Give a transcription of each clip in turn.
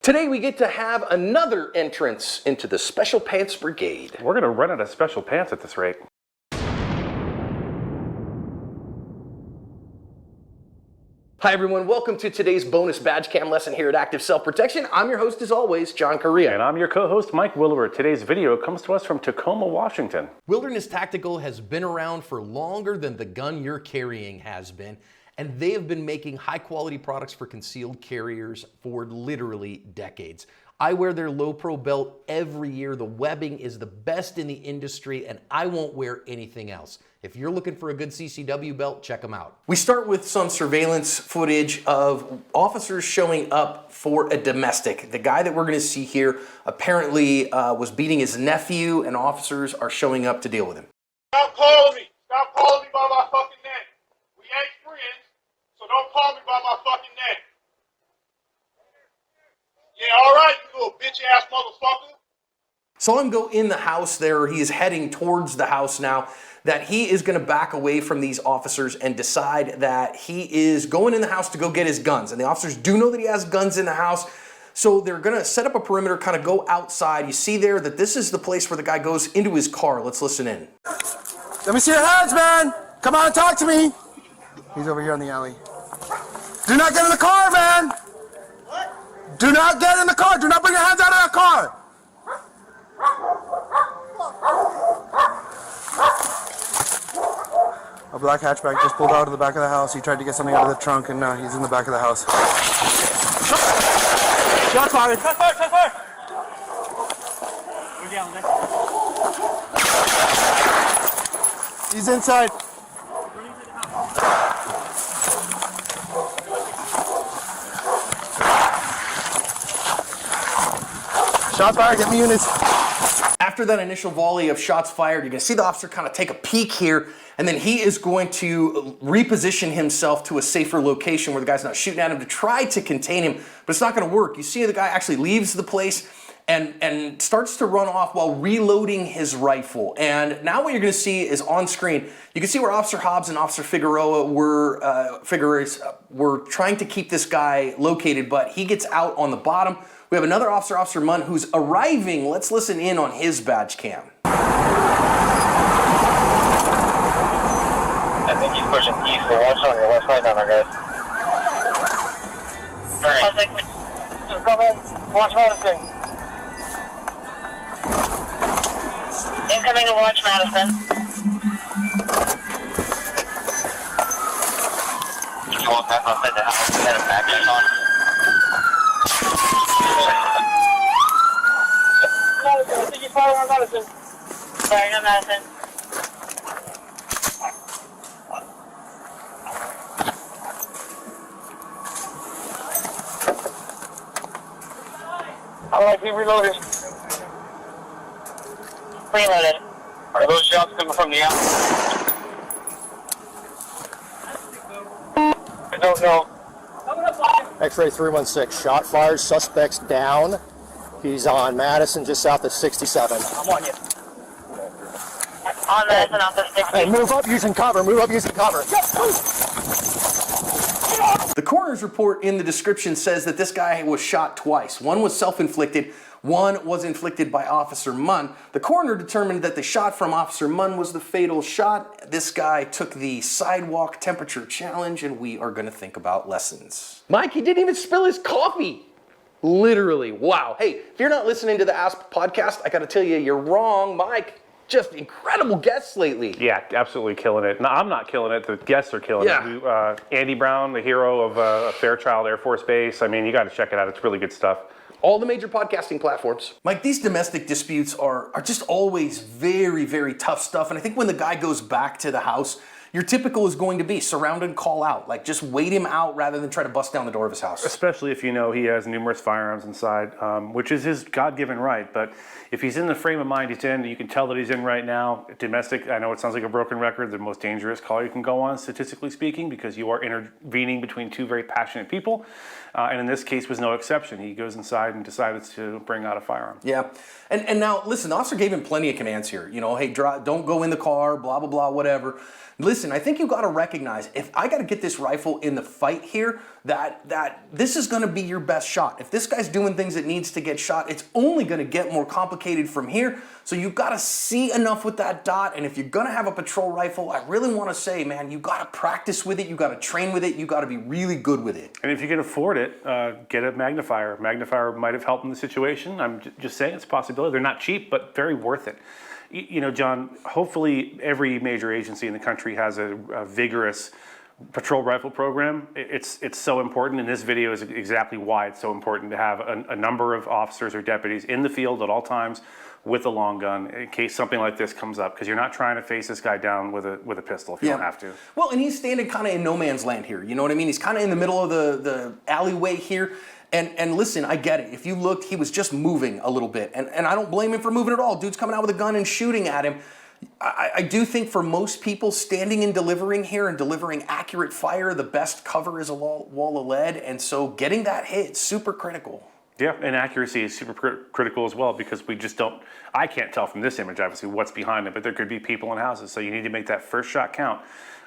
Today we get to have another entrance into the Special Pants Brigade. We're going to run out of special pants at this rate. Hi everyone, welcome to today's bonus badge cam lesson here at Active Self Protection. I'm your host as always, John Correa. And I'm your co-host, Mike Williver. Today's video comes to us from Tacoma, Washington. Wilderness Tactical has been around for longer than the gun you're carrying has been, and they have been making high quality products for concealed carriers for literally decades. I wear their low pro belt every year. The webbing is the best in the industry, and I won't wear anything else. If you're looking for a good CCW belt, check them out. We start with some surveillance footage of officers showing up for a domestic. The guy that we're gonna see here apparently was beating his nephew, and officers are showing up to deal with him. Stop calling me. Stop calling me by my fucking name. We ain't friends, so don't call me by my fucking name. Yeah, all right, you little bitch-ass motherfucker. Saw him go in the house there. He is heading towards the house now, that he is going to back away from these officers and decide that he is going in the house to go get his guns. And the officers do know that he has guns in the house, so they're going to set up a perimeter, kind of go outside. You see there that this is the place where the guy goes into his car. Let's listen in. Let me see your hands, man. Come on, talk to me. He's over here in the alley. Do not get in the car, man. Do not get in the car. Do not bring your hands out of that car. A black hatchback just pulled out of the back of the house. He tried to get something out of the trunk, and he's in the back of the house. Shots fired. Shots fired. Shots fired. We're down there. He's inside. Shots fired. Get me units. After that initial volley of shots fired, you're going to see the officer kind of take a peek here, and then he is going to reposition himself to a safer location where the guy's not shooting at him to try to contain him, but it's not going to work. You see the guy actually leaves the place and starts to run off while reloading his rifle. And now what you're going to see is on screen, you can see where Officer Hobbs and Officer Figueroa were trying to keep this guy located, but he gets out on the bottom. We have another officer, Officer Munn, who's arriving. Let's listen in on his badge cam. I think he's pushing east, so watch on your left side down there, guys. Alright. Just come in, watch Madison. Incoming to watch Madison. You walk back outside the house, and then a backpack on. Madison, I think he's firing on Madison. Firing on Madison. Alright, be reloaded. Reloaded. Are those shots coming from the outside? I don't know. X-ray 316, shot fired, suspect's down. He's on Madison, just south of 67. I'm on you. On Madison, off the 60. Hey, move up using cover, move up using cover. The coroner's report in the description says that this guy was shot twice. One was self-inflicted, one was inflicted by Officer Munn. The coroner determined that the shot from Officer Munn was the fatal shot. This guy took the sidewalk temperature challenge, and we are gonna think about lessons. Mike, he didn't even spill his coffee. Literally, wow. Hey, if you're not listening to the Asp podcast, I gotta tell you, you're wrong. Mike, just incredible guests lately. Yeah, absolutely killing it. No, I'm not killing it. The guests are killing it. Andy Brown, the hero of Fairchild Air Force Base. I mean, you got to check it out. It's really good stuff. All the major podcasting platforms. Mike, these domestic disputes are just always very, very tough stuff. And I think when the guy goes back to the house, your typical is going to be surround and call out. Like, just wait him out rather than try to bust down the door of his house. Especially if you know he has numerous firearms inside, which is his God-given right. But if he's in the frame of mind he's in, you can tell that he's in right now. Domestic, I know it sounds like a broken record, the most dangerous call you can go on, statistically speaking, because you are intervening between two very passionate people. And in this case was no exception. He goes inside and decided to bring out a firearm. Yeah. And now, listen, the officer gave him plenty of commands here. You know, hey, don't go in the car, blah, blah, blah, whatever. Listen, I think you got to recognize, if I got to get this rifle in the fight here, that this is going to be your best shot. If this guy's doing things that needs to get shot, it's only going to get more complicated from here. So you've got to see enough with that dot. And if you're going to have a patrol rifle, I really want to say, man, you got to practice with it. You got to train with it. You got to be really good with it. And if you can afford it, get a magnifier. Magnifier might have helped in the situation. I'm just saying it's a possibility. They're not cheap, but very worth it. You know, John, hopefully every major agency in the country has a vigorous patrol rifle program. It's so important, and this video is exactly why it's so important to have a number of officers or deputies in the field at all times with a long gun in case something like this comes up, because you're not trying to face this guy down with a pistol if you don't have to. Well, and he's standing kind of in no man's land here. You know what I mean? He's kind of in the middle of the alleyway here. And listen, I get it. If you looked, he was just moving a little bit. And I don't blame him for moving at all. Dude's coming out with a gun and shooting at him. I do think for most people, standing and delivering here and delivering accurate fire, the best cover is a wall of lead. And so getting that hit, super critical. Yeah, and accuracy is super critical as well, because we just don't, I can't tell from this image, obviously, what's behind it, but there could be people in houses. So you need to make that first shot count.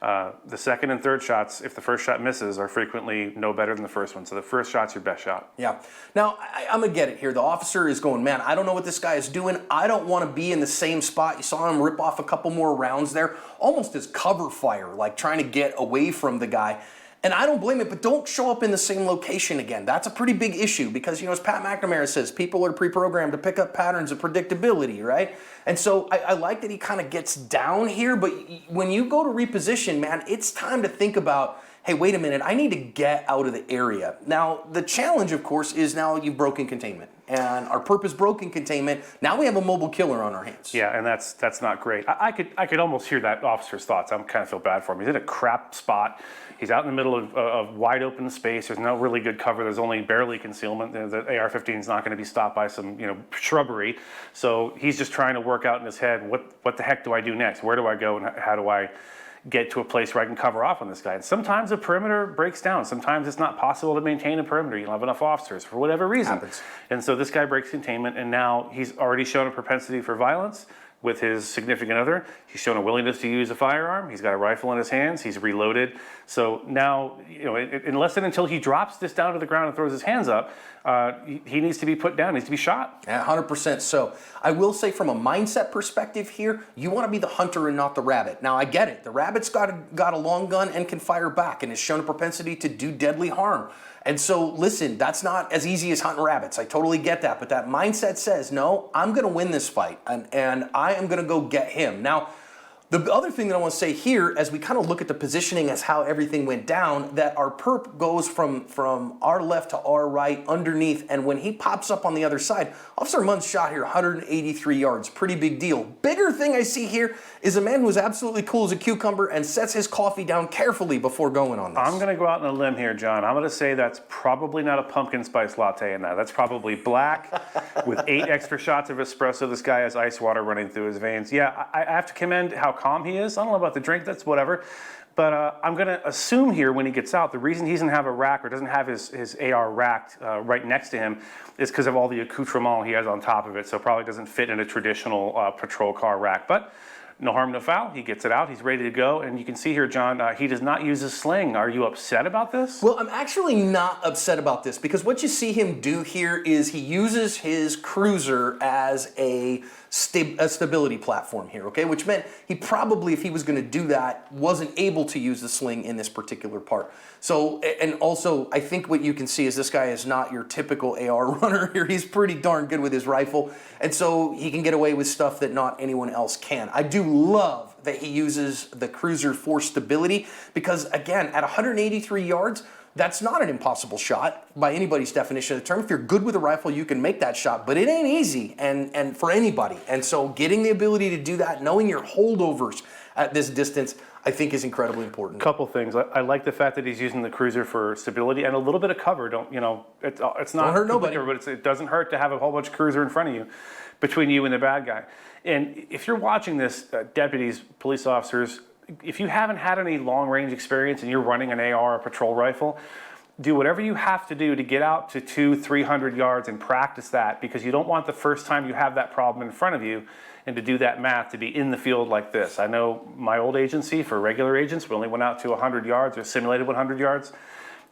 The second and third shots, if the first shot misses, are frequently no better than the first one. So the first shot's your best shot. Yeah. Now, I'm going to get it here. The officer is going, man, I don't know what this guy is doing. I don't want to be in the same spot. You saw him rip off a couple more rounds there, almost as cover fire, like trying to get away from the guy. And I don't blame it, but don't show up in the same location again. That's a pretty big issue because, you know, as Pat McNamara says, people are pre-programmed to pick up patterns of predictability, right? And so I like that he kind of gets down here, but when you go to reposition, man, it's time to think about, hey, wait a minute, I need to get out of the area. Now, the challenge, of course, is now you've broken containment. And our Perp is broken containment. Now we have a mobile killer on our hands. Yeah, and that's not great. I could almost hear that officer's thoughts. I kind of feel bad for him. He's in a crap spot. He's out in the middle of wide open space. There's no really good cover. There's only barely concealment. The AR-15 is not going to be stopped by some shrubbery. So he's just trying to work out in his head, what the heck do I do next? Where do I go and how do I get to a place where I can cover off on this guy? And sometimes the perimeter breaks down. Sometimes it's not possible to maintain a perimeter. You don't have enough officers for whatever reason. Happens. And so this guy breaks containment, and now he's already shown a propensity for violence with his significant other. He's shown a willingness to use a firearm. He's got a rifle in his hands. He's reloaded. So now, unless and until he drops this down to the ground and throws his hands up, he needs to be put down. He needs to be shot. Yeah, 100%. So I will say from a mindset perspective here, you want to be the hunter and not the rabbit. Now I get it. The rabbit's got a long gun and can fire back and has shown a propensity to do deadly harm. And so listen, that's not as easy as hunting rabbits. I totally get that. But that mindset says, no, I'm going to win this fight and I am going to go get him. Now, the other thing that I want to say here, as we kind of look at the positioning as how everything went down, that our Perp goes from our left to our right underneath, and when he pops up on the other side, Officer Munn's shot here 183 yards, pretty big deal. Bigger thing I see here is a man who is absolutely cool as a cucumber and sets his coffee down carefully before going on this. I'm going to go out on a limb here, John. I'm going to say that's probably not a pumpkin spice latte in that. That's probably black with 8 extra shots of espresso. This guy has ice water running through his veins. Yeah, I have to commend how calm he is. I don't know about the drink, that's whatever. But I'm going to assume here when he gets out, the reason he doesn't have a rack or doesn't have his AR racked right next to him is because of all the accoutrement he has on top of it. So probably doesn't fit in a traditional patrol car rack. But no harm, no foul. He gets it out. He's ready to go. And you can see here, John, he does not use his sling. Are you upset about this? Well, I'm actually not upset about this because what you see him do here is he uses his cruiser as a stability platform here, okay? Which meant he probably, if he was going to do that, wasn't able to use the sling in this particular part. So, and also, I think what you can see is this guy is not your typical AR runner here. He's pretty darn good with his rifle, and so he can get away with stuff that not anyone else can. I do love that he uses the cruiser for stability because, again, at 183 yards, that's not an impossible shot by anybody's definition of the term. If you're good with a rifle, you can make that shot, but it ain't easy and for anybody. And so getting the ability to do that, knowing your holdovers at this distance, I think is incredibly important. Couple things. I like the fact that he's using the cruiser for stability and a little bit of cover. It's not hurt nobody, but it doesn't hurt to have a whole bunch of cruiser in front of you, between you and the bad guy. And if you're watching this, deputies, police officers, if you haven't had any long-range experience and you're running an AR or patrol rifle, do whatever you have to do to get out to 200-300 yards and practice that, because you don't want the first time you have that problem in front of you and to do that math to be in the field like this. I know my old agency, for regular agents, we only went out to 100 yards or simulated 100 yards.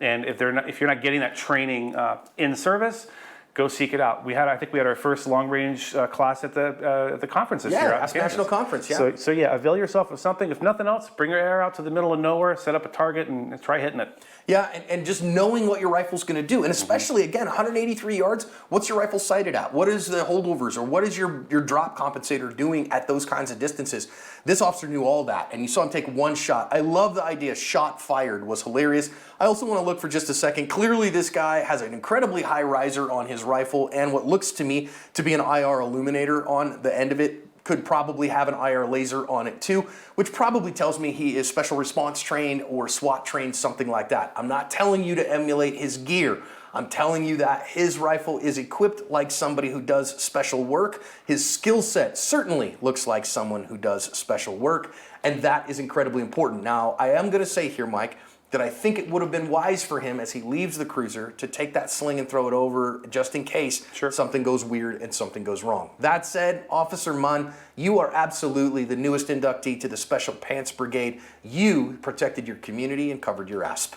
And if you're not getting that training in service, go seek it out. I think we had our first long range class at the conference this year. Aspen National Conference. Yeah. So yeah, avail yourself of something. If nothing else, bring your air out to the middle of nowhere, set up a target, and try hitting it. Yeah, and just knowing what your rifle's going to do, and especially again, 183 yards. What's your rifle sighted at? What is the holdovers, or what is your drop compensator doing at those kinds of distances? This officer knew all that, and you saw him take one shot. I love the idea. Shot fired was hilarious. I also want to look for just a second. Clearly, this guy has an incredibly high riser on his rifle, and what looks to me to be an IR illuminator on the end of it. Could probably have an IR laser on it too, which probably tells me he is special response trained or SWAT trained, something like that. I'm not telling you to emulate his gear. I'm telling you that his rifle is equipped like somebody who does special work. His skill set certainly looks like someone who does special work, and that is incredibly important. Now, I am going to say here, Mike, that I think it would have been wise for him as he leaves the cruiser to take that sling and throw it over just in case something goes weird and something goes wrong. That said, Officer Munn, you are absolutely the newest inductee to the Special Pants Brigade. You protected your community and covered your asp.